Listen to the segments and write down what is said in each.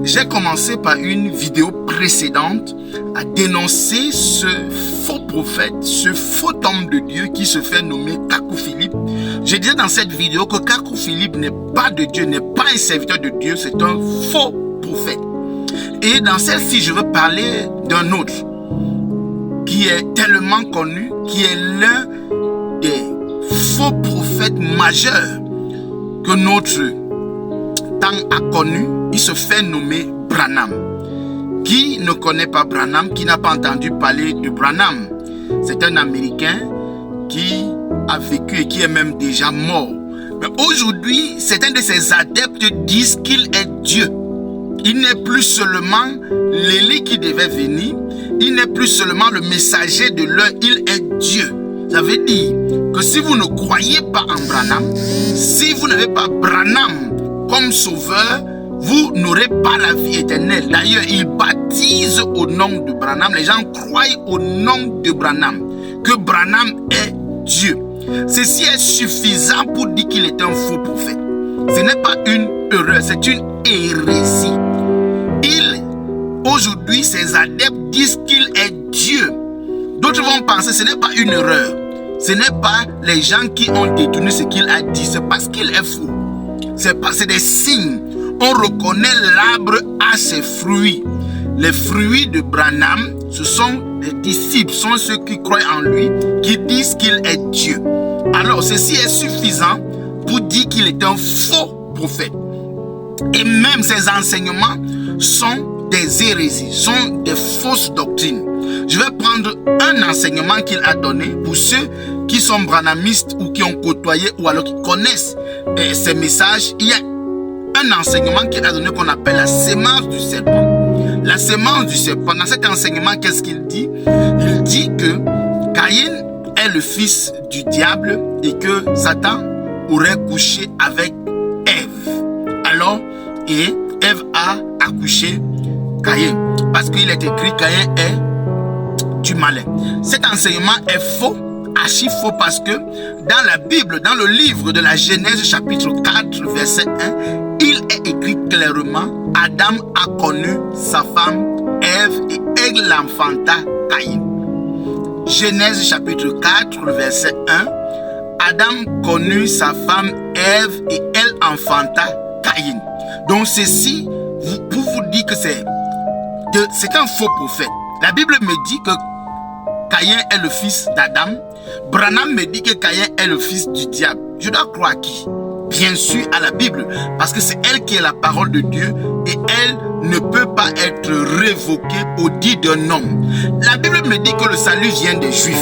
J'ai commencé par une vidéo précédente à dénoncer ce faux prophète, ce faux homme de Dieu qui se fait nommer Kakou Philippe. Je disais dans cette vidéo que Kakou Philippe n'est pas de Dieu, n'est pas un serviteur de Dieu, c'est un faux prophète. Et dans celle-ci, je veux parler d'un autre qui est tellement connu, qui est l'un des faux prophètes majeurs que notre temps a connu. Il se fait nommer Branham. Qui ne connaît pas Branham, qui n'a pas entendu parler de Branham? C'est un Américain qui a vécu et qui est même déjà mort. Mais aujourd'hui, certains de ses adeptes disent qu'il est Dieu. Il n'est plus seulement l'Élie qui devait venir, il n'est plus seulement le messager de l'heure, il est Dieu. Ça veut dire que si vous ne croyez pas en Branham, si vous n'avez pas Branham comme sauveur, vous n'aurez pas la vie éternelle. D'ailleurs, il baptise au nom de Branham. Les gens croient au nom de Branham, que Branham est Dieu. Ceci est suffisant pour dire qu'il est un faux prophète. Ce n'est pas une erreur, c'est une hérésie. Aujourd'hui, ses adeptes disent qu'il est Dieu. D'autres vont penser que ce n'est pas une erreur. Ce n'est pas les gens qui ont détourné ce qu'il a dit. C'est parce qu'il est faux. C'est des signes. On reconnaît l'arbre à ses fruits. Les fruits de Branham, ce sont les disciples, sont ceux qui croient en lui, qui disent qu'il est Dieu. Alors, ceci est suffisant pour dire qu'il est un faux prophète. Et même ses enseignements sont des hérésies, sont des fausses doctrines. Je vais prendre un enseignement qu'il a donné pour ceux qui sont branhamistes ou qui ont côtoyé ou alors qui connaissent ces messages. Il y a un enseignement qu'il a donné qu'on appelle la sémence du serpent. La sémence du serpent, dans cet enseignement, qu'est-ce qu'il dit? Il dit que Caïn est le fils du diable et que Satan aurait couché avec Ève. Alors, et Ève a accouché Caïn, parce qu'il est écrit Caïn est du malin. Cet enseignement est faux, archi faux, parce que dans la Bible, dans le livre de la Genèse chapitre 4 verset 1, il est écrit clairement: Adam a connu sa femme Ève et elle l'enfanta Caïn. Genèse chapitre 4 verset 1, Adam connut sa femme Ève et elle enfanta Caïn. Donc ceci, pour vous dire que c'est un faux prophète. La Bible me dit que Caïn est le fils d'Adam. Branham me dit que Caïn est le fils du diable. Je dois croire à qui? Bien sûr à la Bible, parce que c'est elle qui est la parole de Dieu et elle ne peut pas être révoquée au dit d'un homme. La Bible me dit que le salut vient des Juifs.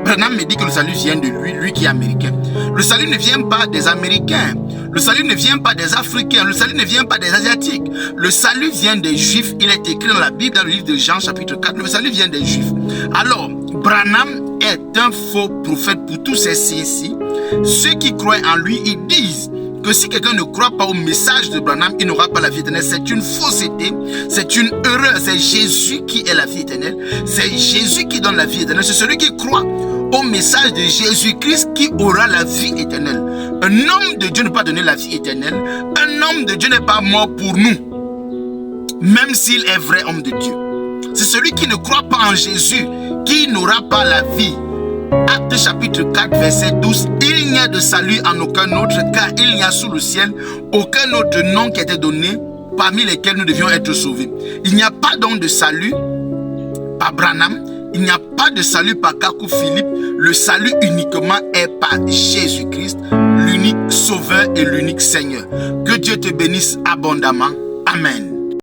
Branham me dit que le salut vient de lui qui est américain. Le salut ne vient pas des Américains. Le salut ne vient pas des Africains. Le salut ne vient pas des Asiatiques. Le salut vient des Juifs. Il est écrit dans la Bible, dans le livre de Jean, chapitre 4. Le salut vient des Juifs. Alors, Branham est un faux prophète pour tous ces signes-ci. Ceux qui croient en lui, ils disent que si quelqu'un ne croit pas au message de Branham, il n'aura pas la vie éternelle. C'est une fausseté, c'est une erreur. C'est Jésus qui est la vie éternelle. C'est Jésus qui donne la vie éternelle. C'est celui qui croit au message de Jésus-Christ qui aura la vie éternelle. Un homme de Dieu ne peut pas donner la vie éternelle. Un homme de Dieu n'est pas mort pour nous, même s'il est vrai homme de Dieu. C'est celui qui ne croit pas en Jésus qui n'aura pas la vie. Actes chapitre 4 verset 12. Il n'y a de salut en aucun autre, car il n'y a sous le ciel aucun autre nom qui a été donné parmi lesquels nous devions être sauvés. Il n'y a pas donc de salut par Branham. Il n'y a pas de salut par Kakou Philippe. Le salut uniquement est par Jésus-Christ, l'unique sauveur et l'unique Seigneur. Que Dieu te bénisse abondamment. Amen.